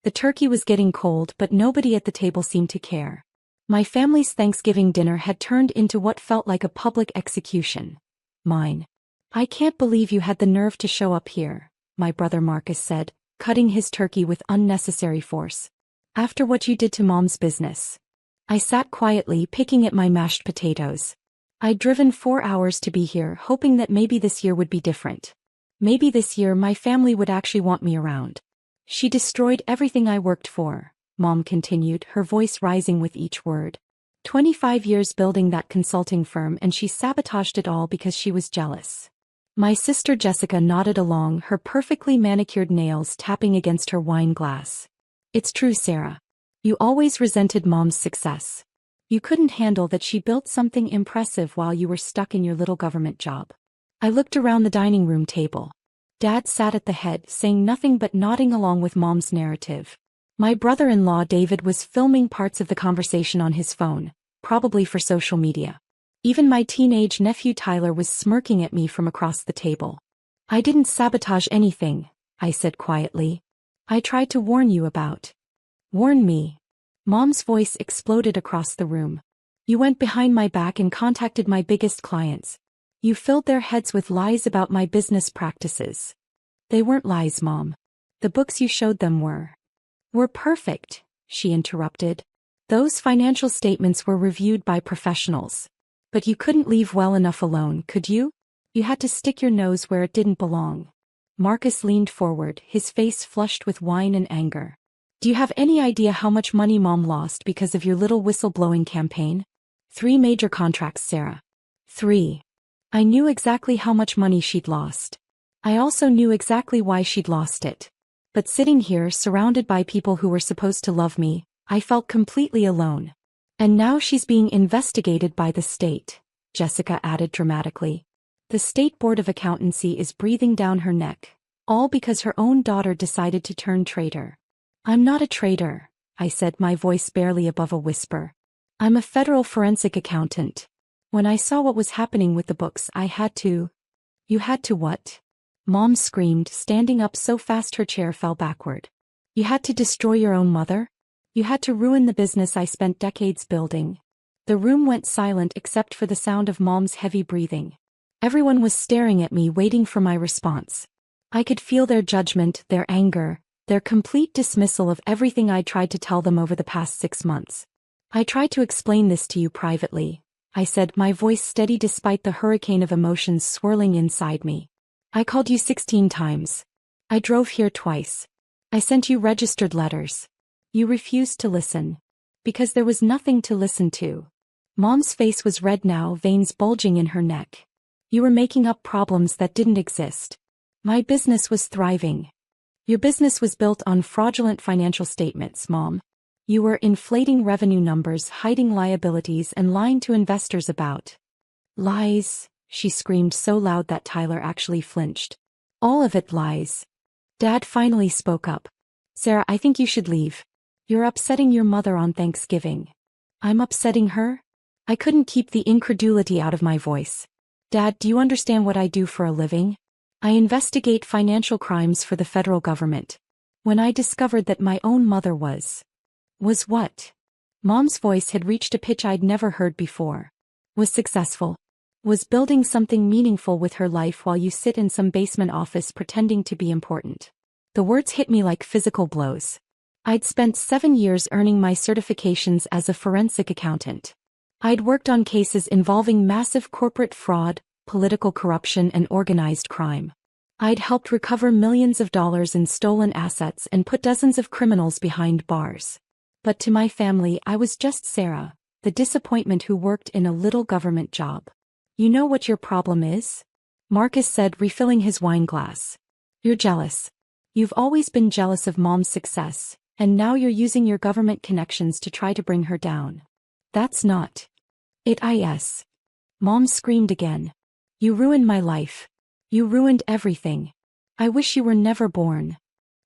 The turkey was getting cold, but nobody at the table seemed to care. My family's Thanksgiving dinner had turned into what felt like a public execution. Mine. "I can't believe you had the nerve to show up here," my brother Marcus said, cutting his turkey with unnecessary force. "After what you did to Mom's business." I sat quietly, picking at my mashed potatoes. I'd driven 4 hours to be here, hoping that maybe this year would be different. Maybe this year my family would actually want me around. "She destroyed everything I worked for," Mom continued, her voice rising with each word. 25 years building that consulting firm, and she sabotaged it all because she was jealous. My sister Jessica nodded along, her perfectly manicured nails tapping against her wine glass. "It's true, Sarah. You always resented Mom's success. You couldn't handle that she built something impressive while you were stuck in your little government job." I looked around the dining room table. Dad sat at the head, saying nothing but nodding along with Mom's narrative. My brother-in-law David was filming parts of the conversation on his phone, probably for social media. Even my teenage nephew Tyler was smirking at me from across the table. "I didn't sabotage anything," I said quietly. "I tried to warn you about." "Warn me?" Mom's voice exploded across the room. "You went behind my back and contacted my biggest clients. You filled their heads with lies about my business practices." "They weren't lies, Mom. The books you showed them were perfect," she interrupted. "Those financial statements were reviewed by professionals. But you couldn't leave well enough alone, could you? You had to stick your nose where it didn't belong." Marcus leaned forward, his face flushed with wine and anger. "Do you have any idea how much money Mom lost because of your little whistleblowing campaign? 3 major contracts, Sarah. 3. I knew exactly how much money she'd lost. I also knew exactly why she'd lost it. But sitting here, surrounded by people who were supposed to love me, I felt completely alone. And now she's being investigated by the state," Jessica added dramatically. "The State Board of Accountancy is breathing down her neck, all because her own daughter decided to turn traitor." "I'm not a traitor," I said, my voice barely above a whisper. "I'm a federal forensic accountant. When I saw what was happening with the books, I had to." "You had to what?" Mom screamed, standing up so fast her chair fell backward. "You had to destroy your own mother? You had to ruin the business I spent decades building." The room went silent except for the sound of Mom's heavy breathing. Everyone was staring at me, waiting for my response. I could feel their judgment, their anger, their complete dismissal of everything I'd tried to tell them over the past 6 months. "I tried to explain this to you privately," I said, my voice steady despite the hurricane of emotions swirling inside me. "I called you 16 times. I drove here twice. I sent you registered letters. You refused to listen. Because there was nothing to listen to." Mom's face was red now, veins bulging in her neck. "You were making up problems that didn't exist. My business was thriving. Your business was built on fraudulent financial statements, Mom. You were inflating revenue numbers, hiding liabilities, and lying to investors about." "Lies," she screamed so loud that Tyler actually flinched. "All of it lies." Dad finally spoke up. "Sarah, I think you should leave. You're upsetting your mother on Thanksgiving." "I'm upsetting her?" I couldn't keep the incredulity out of my voice. "Dad, do you understand what I do for a living? I investigate financial crimes for the federal government. When I discovered that my own mother was what?" Mom's voice had reached a pitch I'd never heard before. "Was successful. Was building something meaningful with her life while you sit in some basement office pretending to be important." The words hit me like physical blows. I'd spent 7 years earning my certifications as a forensic accountant. I'd worked on cases involving massive corporate fraud, political corruption, and organized crime. I'd helped recover millions of dollars in stolen assets and put dozens of criminals behind bars. But to my family, I was just Sarah, the disappointment who worked in a little government job. "You know what your problem is?" Marcus said, refilling his wine glass. "You're jealous. You've always been jealous of Mom's success, and now you're using your government connections to try to bring her down. That's not it. Is." Mom screamed again. "You ruined my life. You ruined everything. I wish you were never born."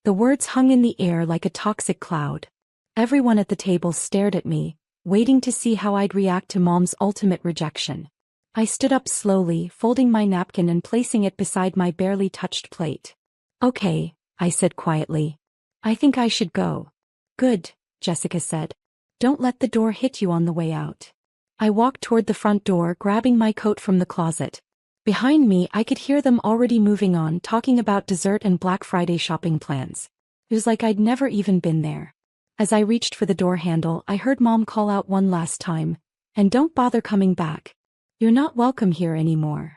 The words hung in the air like a toxic cloud. Everyone at the table stared at me, waiting to see how I'd react to Mom's ultimate rejection. I stood up slowly, folding my napkin and placing it beside my barely touched plate. "Okay," I said quietly. I think I should go. Good, Jessica said. Don't let the door hit you on the way out. I walked toward the front door, grabbing my coat from the closet. Behind me, I could hear them already moving on, talking about dessert and Black Friday shopping plans. It was like I'd never even been there. As I reached for the door handle, I heard Mom call out one last time, "And don't bother coming back. You're not welcome here anymore."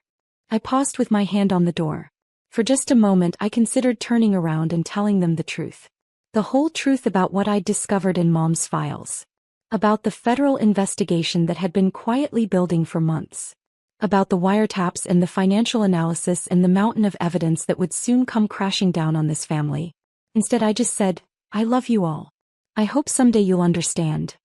I paused with my hand on the door. For just a moment I considered turning around and telling them the truth. The whole truth about what I'd discovered in Mom's files. About the federal investigation that had been quietly building for months. About the wiretaps and the financial analysis and the mountain of evidence that would soon come crashing down on this family. Instead I just said, "I love you all. I hope someday you'll understand."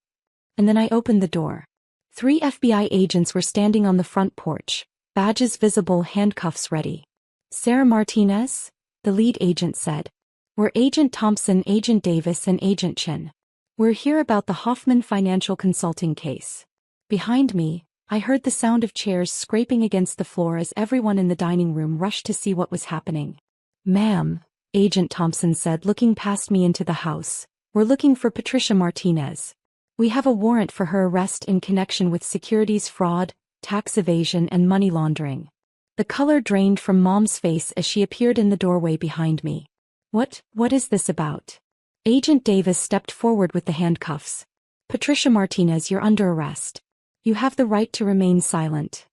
And then I opened the door. 3 FBI agents were standing on the front porch, badges visible, handcuffs ready. "Sarah Martinez?" the lead agent said. "We're Agent Thompson, Agent Davis, and Agent Chin. We're here about the Hoffman Financial Consulting case." Behind me, I heard the sound of chairs scraping against the floor as everyone in the dining room rushed to see what was happening. "Ma'am," Agent Thompson said, looking past me into the house, "we're looking for Patricia Martinez. We have a warrant for her arrest in connection with securities fraud, tax evasion, and money laundering." The color drained from Mom's face as she appeared in the doorway behind me. What is this about?" Agent Davis stepped forward with the handcuffs. "Patricia Martinez, you're under arrest. You have the right to remain silent."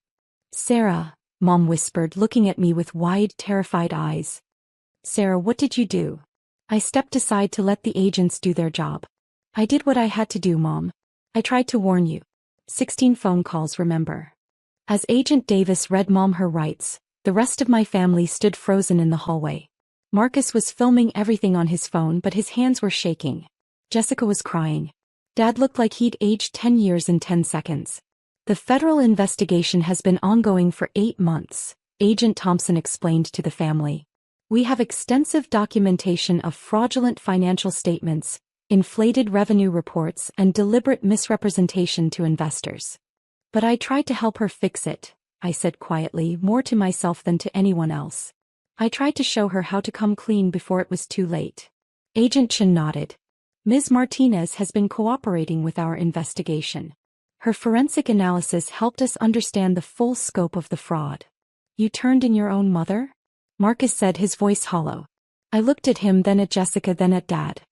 "Sarah," Mom whispered, looking at me with wide, terrified eyes. "Sarah, what did you do?" I stepped aside to let the agents do their job. "I did what I had to do, Mom. I tried to warn you. 16 phone calls, remember." As Agent Davis read Mom her rights, the rest of my family stood frozen in the hallway. Marcus was filming everything on his phone, but his hands were shaking. Jessica was crying. Dad looked like he'd aged 10 years in 10 seconds. "The federal investigation has been ongoing for 8 months, Agent Thompson explained to the family. "We have extensive documentation of fraudulent financial statements, inflated revenue reports, and deliberate misrepresentation to investors." "But I tried to help her fix it," I said quietly, more to myself than to anyone else. "I tried to show her how to come clean before it was too late." Agent Chin nodded. "Ms. Martinez has been cooperating with our investigation. Her forensic analysis helped us understand the full scope of the fraud." "You turned in your own mother?" Marcus said, his voice hollow. I looked at him, then at Jessica, then at Dad.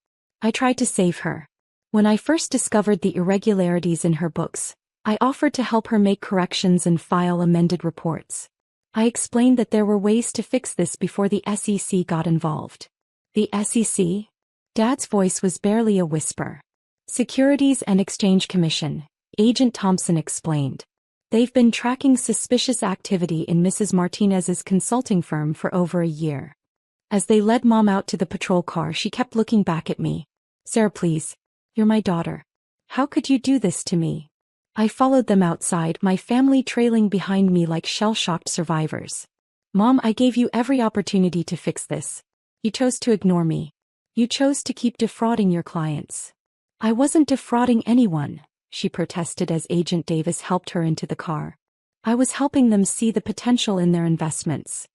"I tried to save her. When I first discovered the irregularities in her books, I offered to help her make corrections and file amended reports. I explained that there were ways to fix this before the SEC got involved." "The SEC?" Dad's voice was barely a whisper. "Securities and Exchange Commission," Agent Thompson explained. "They've been tracking suspicious activity in Mrs. Martinez's consulting firm for over a year." As they led Mom out to the patrol car, she kept looking back at me. "Sarah, please. You're my daughter. How could you do this to me?" I followed them outside, my family trailing behind me like shell-shocked survivors. "Mom, I gave you every opportunity to fix this. You chose to ignore me. You chose to keep defrauding your clients." "I wasn't defrauding anyone," she protested as Agent Davis helped her into the car. "I was helping them see the potential in their investments.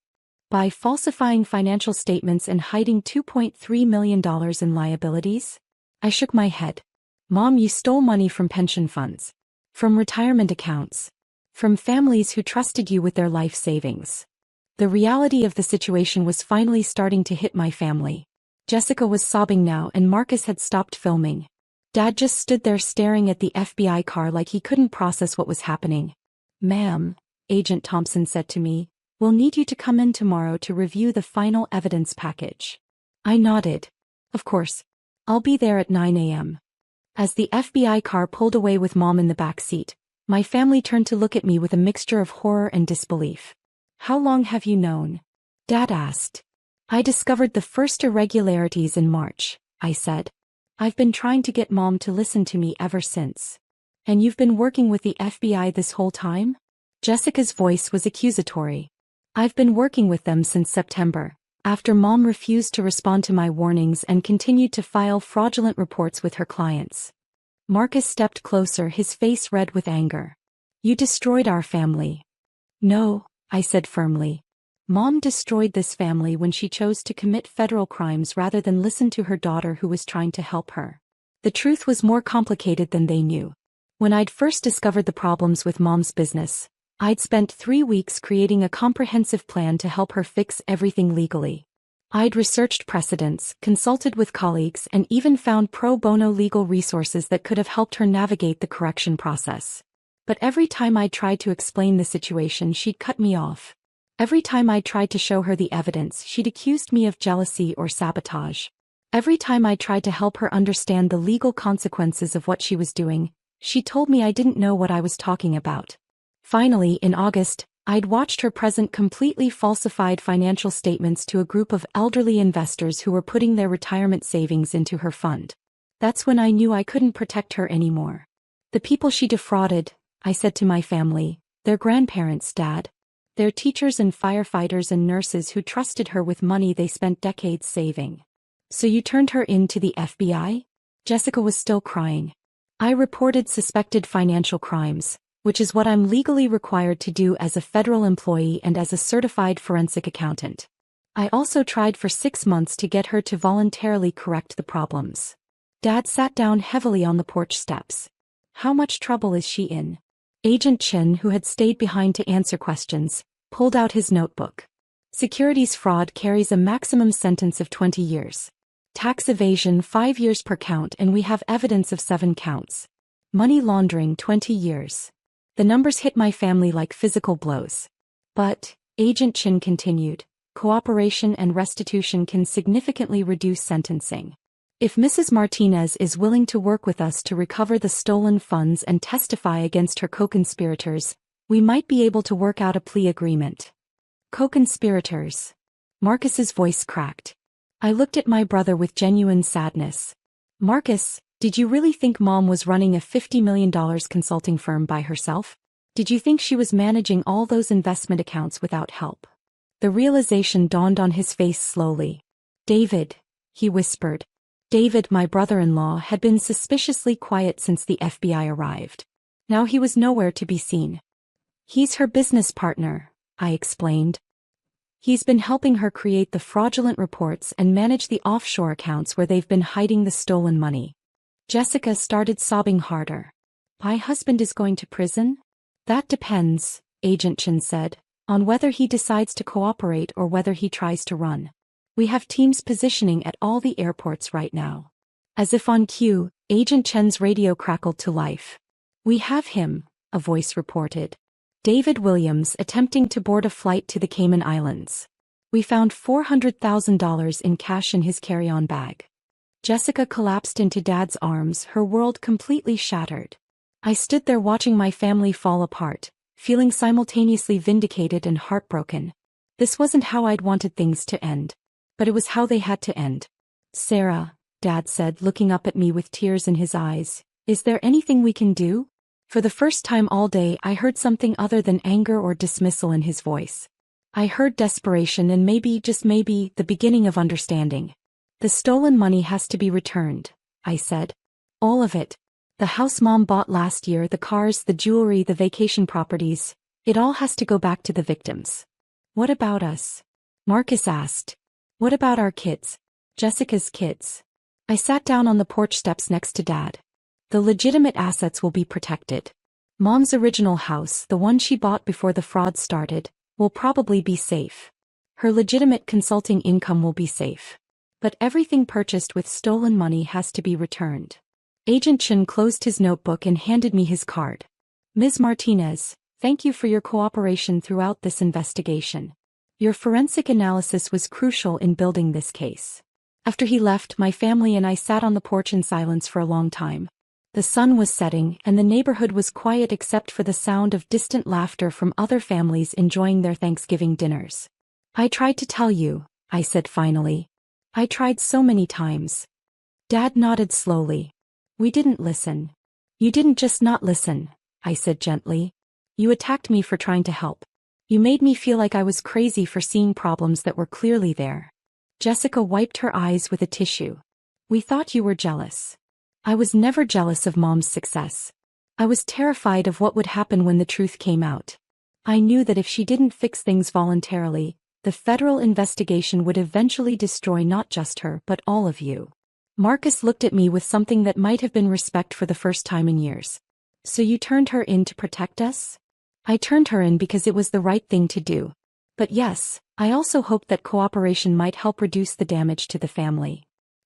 By falsifying financial statements and hiding $2.3 million in liabilities?" I shook my head. "Mom, you stole money from pension funds. From retirement accounts. From families who trusted you with their life savings." The reality of the situation was finally starting to hit my family. Jessica was sobbing now, and Marcus had stopped filming. Dad just stood there staring at the FBI car like he couldn't process what was happening. "Ma'am," Agent Thompson said to me, "we'll need you to come in tomorrow to review the final evidence package." I nodded. "Of course. I'll be there at 9 a.m. As the FBI car pulled away with Mom in the back seat, my family turned to look at me with a mixture of horror and disbelief. "How long have you known?" Dad asked. "I discovered the first irregularities in March," I said. "I've been trying to get Mom to listen to me ever since." "And you've been working with the FBI this whole time?" Jessica's voice was accusatory. "I've been working with them since September, after Mom refused to respond to my warnings and continued to file fraudulent reports with her clients." Marcus stepped closer, his face red with anger. "You destroyed our family." "No," I said firmly. Mom destroyed this family when she chose to commit federal crimes rather than listen to her daughter who was trying to help her. The truth was more complicated than they knew. When I'd first discovered the problems with Mom's business, I'd spent 3 weeks creating a comprehensive plan to help her fix everything legally. I'd researched precedents, consulted with colleagues, and even found pro bono legal resources that could have helped her navigate the correction process. But every time I tried to explain the situation, she'd cut me off. Every time I tried to show her the evidence, she'd accused me of jealousy or sabotage. Every time I tried to help her understand the legal consequences of what she was doing, she told me I didn't know what I was talking about. Finally, in August, I'd watched her present completely falsified financial statements to a group of elderly investors who were putting their retirement savings into her fund. That's when I knew I couldn't protect her anymore. The people she defrauded, I said to my family, their grandparents, Dad. They're teachers and firefighters and nurses who trusted her with money they spent decades saving. So you turned her in to the FBI? Jessica was still crying. I reported suspected financial crimes, which is what I'm legally required to do as a federal employee and as a certified forensic accountant. I also tried for 6 months to get her to voluntarily correct the problems. Dad sat down heavily on the porch steps. How much trouble is she in? Agent Chin, who had stayed behind to answer questions, pulled out his notebook. Securities fraud carries a maximum sentence of 20 years. Tax evasion 5 years per count, and we have evidence of 7 counts. Money laundering 20 years. The numbers hit my family like physical blows. But, Agent Chin continued, cooperation and restitution can significantly reduce sentencing. If Mrs. Martinez is willing to work with us to recover the stolen funds and testify against her co-conspirators, we might be able to work out a plea agreement. Co-conspirators. Marcus's voice cracked. I looked at my brother with genuine sadness. Marcus, did you really think Mom was running a $50 million consulting firm by herself? Did you think she was managing all those investment accounts without help? The realization dawned on his face slowly. David, he whispered. David, my brother-in-law, had been suspiciously quiet since the FBI arrived. Now he was nowhere to be seen. He's her business partner, I explained. He's been helping her create the fraudulent reports and manage the offshore accounts where they've been hiding the stolen money. Jessica started sobbing harder. My husband is going to prison? That depends, Agent Chin said, on whether he decides to cooperate or whether he tries to run. We have teams positioning at all the airports right now. As if on cue, Agent Chen's radio crackled to life. We have him, a voice reported. David Williams attempting to board a flight to the Cayman Islands. We found $400,000 in cash in his carry-on bag. Jessica collapsed into Dad's arms, her world completely shattered. I stood there watching my family fall apart, feeling simultaneously vindicated and heartbroken. This wasn't how I'd wanted things to end. But it was how they had to end. Sarah, Dad said, looking up at me with tears in his eyes, is there anything we can do? For the first time all day I heard something other than anger or dismissal in his voice. I heard desperation and maybe, just maybe, the beginning of understanding. The stolen money has to be returned, I said. All of it. The house Mom bought last year, the cars, the jewelry, the vacation properties. It all has to go back to the victims. What about us? Marcus asked. What about our kids? Jessica's kids. I sat down on the porch steps next to Dad. The legitimate assets will be protected. Mom's original house, the one she bought before the fraud started, will probably be safe. Her legitimate consulting income will be safe. But everything purchased with stolen money has to be returned. Agent Chin closed his notebook and handed me his card. Ms. Martinez, thank you for your cooperation throughout this investigation. Your forensic analysis was crucial in building this case. After he left, my family and I sat on the porch in silence for a long time. The sun was setting, and the neighborhood was quiet except for the sound of distant laughter from other families enjoying their Thanksgiving dinners. I tried to tell you, I said finally. I tried so many times. Dad nodded slowly. We didn't listen. You didn't just not listen, I said gently. You attacked me for trying to help. You made me feel like I was crazy for seeing problems that were clearly there. Jessica wiped her eyes with a tissue. We thought you were jealous. I was never jealous of Mom's success. I was terrified of what would happen when the truth came out. I knew that if she didn't fix things voluntarily, The federal investigation would eventually destroy not just her but all of you. Marcus looked at me with something that might have been respect for the first time in years. So you turned her in to protect us? I turned her in because it was the right thing to do. But yes, I also hoped that cooperation might help reduce the damage to the family.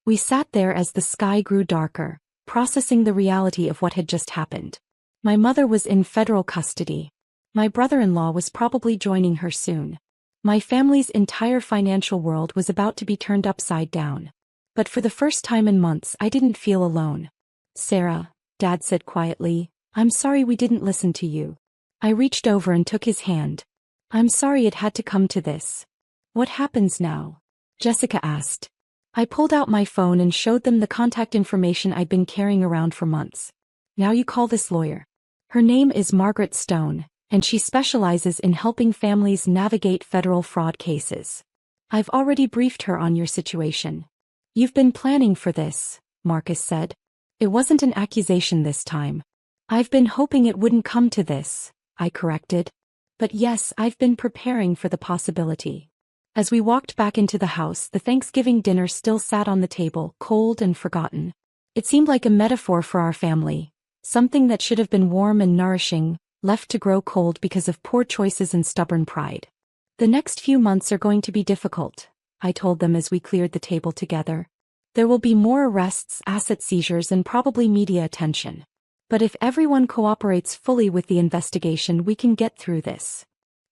We sat there as the sky grew darker, processing the reality of what had just happened. My mother was in federal custody. My brother-in-law was probably joining her soon. My family's entire financial world was about to be turned upside down. But for the first time in months I didn't feel alone. "Sarah," Dad said quietly, "I'm sorry we didn't listen to you." I reached over and took his hand. "I'm sorry it had to come to this." "What happens now?" Jessica asked. I pulled out my phone and showed them the contact information I'd been carrying around for months. "Now you call this lawyer. Her name is Margaret Stone, and she specializes in helping families navigate federal fraud cases. I've already briefed her on your situation." "You've been planning for this," Marcus said. "It wasn't an accusation this time." "I've been hoping it wouldn't come to this," I corrected. "But yes, I've been preparing for the possibility." As we walked back into the house, the Thanksgiving dinner still sat on the table, cold and forgotten. It seemed like a metaphor for our family, something that should have been warm and nourishing, left to grow cold because of poor choices and stubborn pride. "The next few months are going to be difficult," I told them as we cleared the table together. "There will be more arrests, asset seizures, and probably media attention. But if everyone cooperates fully with the investigation, we can get through this."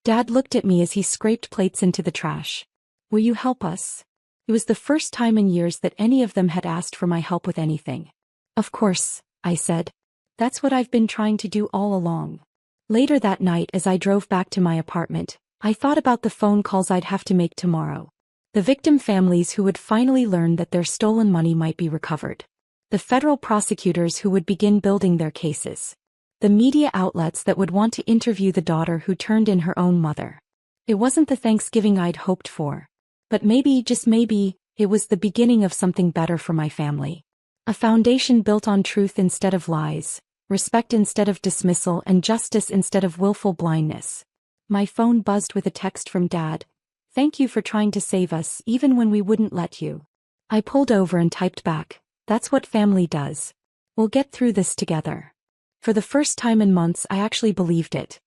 Dad looked at me as he scraped plates into the trash. "Will you help us?" It was the first time in years that any of them had asked for my help with anything. "Of course," I said. "That's what I've been trying to do all along." Later that night, as I drove back to my apartment, I thought about the phone calls I'd have to make tomorrow. The victim families who would finally learn that their stolen money might be recovered. The federal prosecutors who would begin building their cases. The media outlets that would want to interview the daughter who turned in her own mother. It wasn't the Thanksgiving I'd hoped for. But maybe, just maybe, it was the beginning of something better for my family. A foundation built on truth instead of lies, respect instead of dismissal, and justice instead of willful blindness. My phone buzzed with a text from Dad. "Thank you for trying to save us, even when we wouldn't let you." I pulled over and typed back, "That's what family does. We'll get through this together." For the first time in months, I actually believed it.